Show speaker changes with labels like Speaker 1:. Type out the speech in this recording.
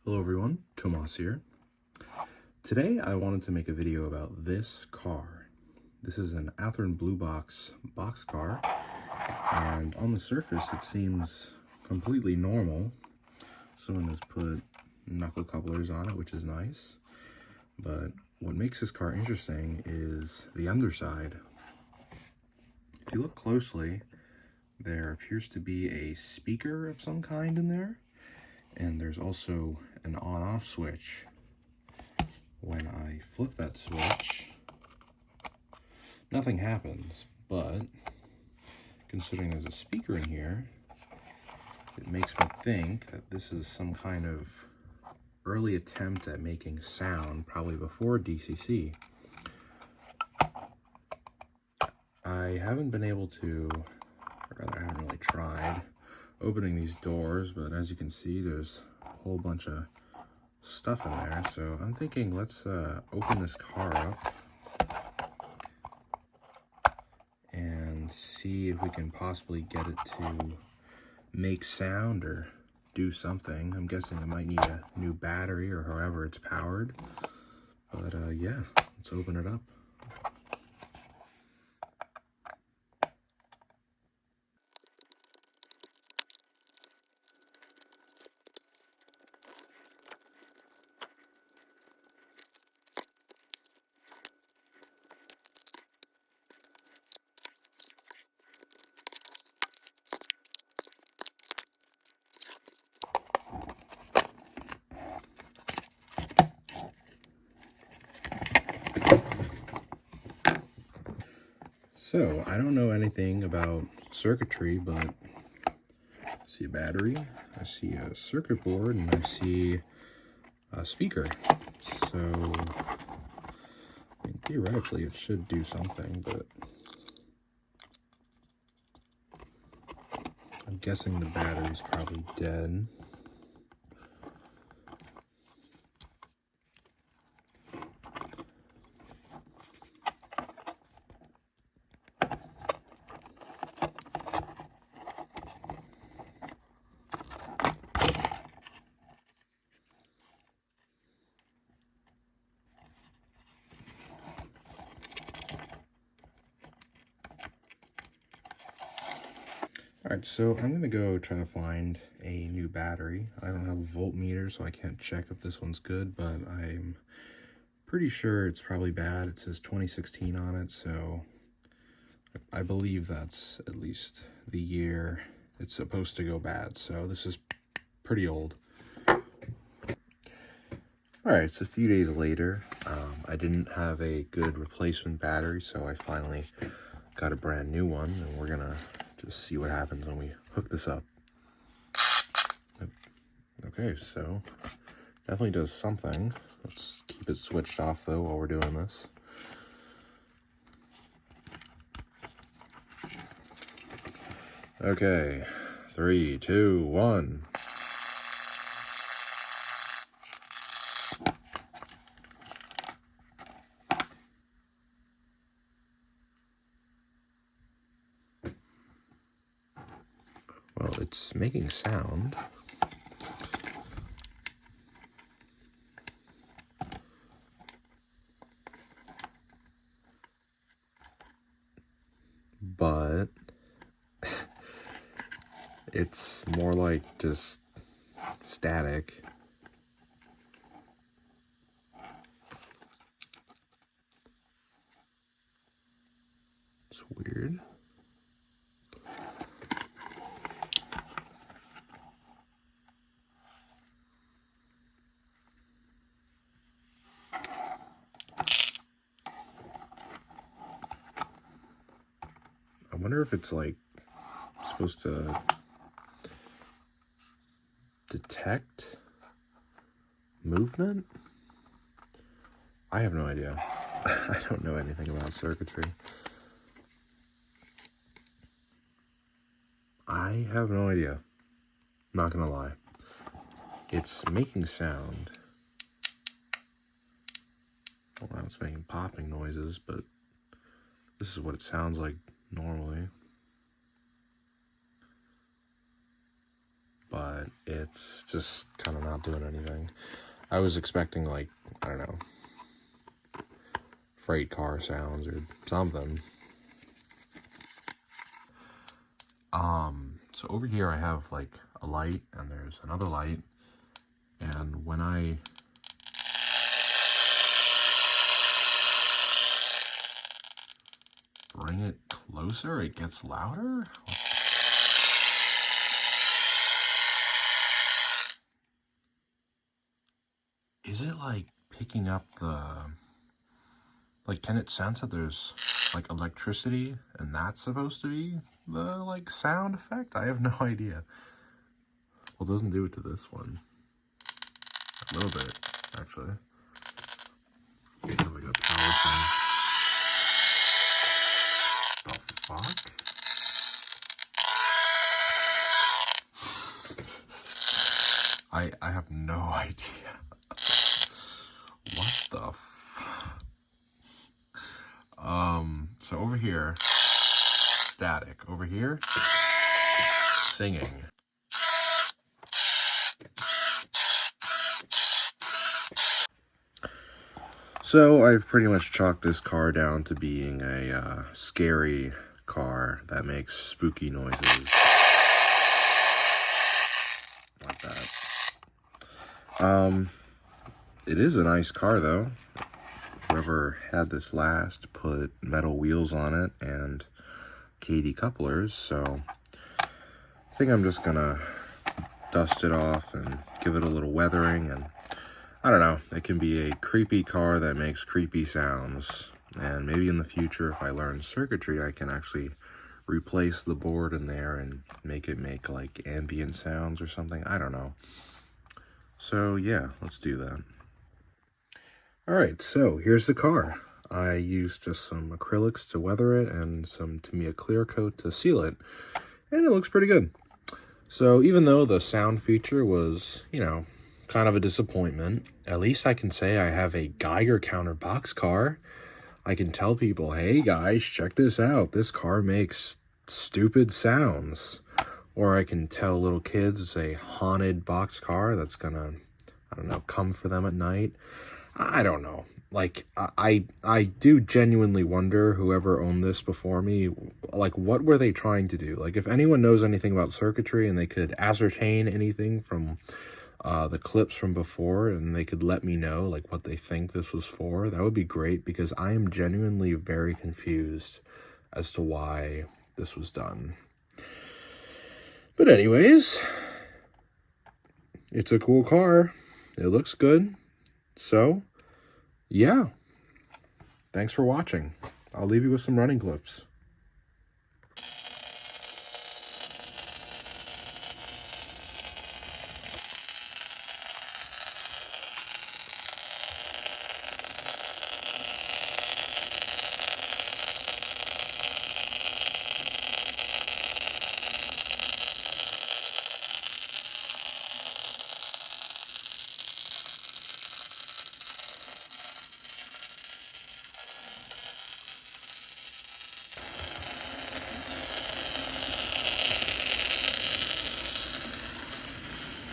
Speaker 1: Hello everyone, Tomas here. Today I wanted to make a video about this car. This is an Atherton Bluebox Boxcar, and on the surface it seems completely normal. Someone has put knuckle couplers on it, which is nice. But what makes this car interesting is the underside. If you look closely, there appears to be a speaker of some kind in there. And there's also an on-off switch. When I flip that switch, nothing happens, but considering there's a speaker in here, it makes me think that this is some kind of early attempt at making sound, probably before DCC. I haven't been able to, or rather I haven't really tried, opening these doors, but as you can see there's a whole bunch of stuff in there, so I'm thinking let's open this car up and see if we can possibly get it to make sound or do something. I'm guessing it might need a new battery or however it's powered, but yeah, let's open it up. So, I don't know anything about circuitry, but I see a battery, I see a circuit board, and I see a speaker. So, I mean, theoretically it should do something, but I'm guessing the battery's probably dead. Alright, so I'm going to go try to find a new battery. I don't have a voltmeter, so I can't check if this one's good, but I'm pretty sure it's probably bad. It says 2016 on it, so I believe that's at least the year it's supposed to go bad, so this is pretty old. Alright, it's a few days later. I didn't have a good replacement battery, so I finally got a brand new one, and we're gonna just see what happens when we hook this up. Okay, so definitely does something. Let's keep it switched off though while we're doing this. Okay, 3, 2, 1. Well, it's making sound. But it's more like just static. It's weird. I wonder if it's like supposed to detect movement? I have no idea. I don't know anything about circuitry. I have no idea. Not gonna lie. It's making sound. Well, now it's making popping noises, but this is what it sounds like normally. but it's just kind of not doing anything. I was expecting, like, I don't know, freight car sounds or something. So over here I have like a light and there's another light, and when I bring it closer, it gets louder? Is it like picking up the, like, can it sense that there's like electricity and that's supposed to be the like sound effect? I have no idea. Well, it doesn't do it to this one. A little bit, actually. Kind of like a power thing. The fuck? I have no idea. What the fuck? So over here, static. Over here, singing. So I've pretty much chalked this car down to being a scary car that makes spooky noises. Like that. It is a nice car though. Whoever had this last put metal wheels on it and KD couplers, so I think I'm just gonna dust it off and give it a little weathering, and I don't know, it can be a creepy car that makes creepy sounds. And maybe in the future, if I learn circuitry, I can actually replace the board in there and make it make like ambient sounds or something. I don't know. So yeah, let's do that. Alright, so here's the car. I used just some acrylics to weather it and some Tamiya clear coat to seal it, and it looks pretty good. So even though the sound feature was, you know, kind of a disappointment, at least I can say I have a Geiger counter Boxcar. I can tell people, hey guys, check this out. This car makes stupid sounds. Or I can tell little kids it's a haunted Boxcar that's gonna, I don't know, come for them at night. I don't know. Like, I do genuinely wonder, whoever owned this before me, like, what were they trying to do? Like, if anyone knows anything about circuitry and they could ascertain anything from the clips from before, and they could let me know, like, what they think this was for, that would be great, because I am genuinely very confused as to why this was done. But anyways, it's a cool car. It looks good. So, yeah. Thanks for watching. I'll leave you with some running clips.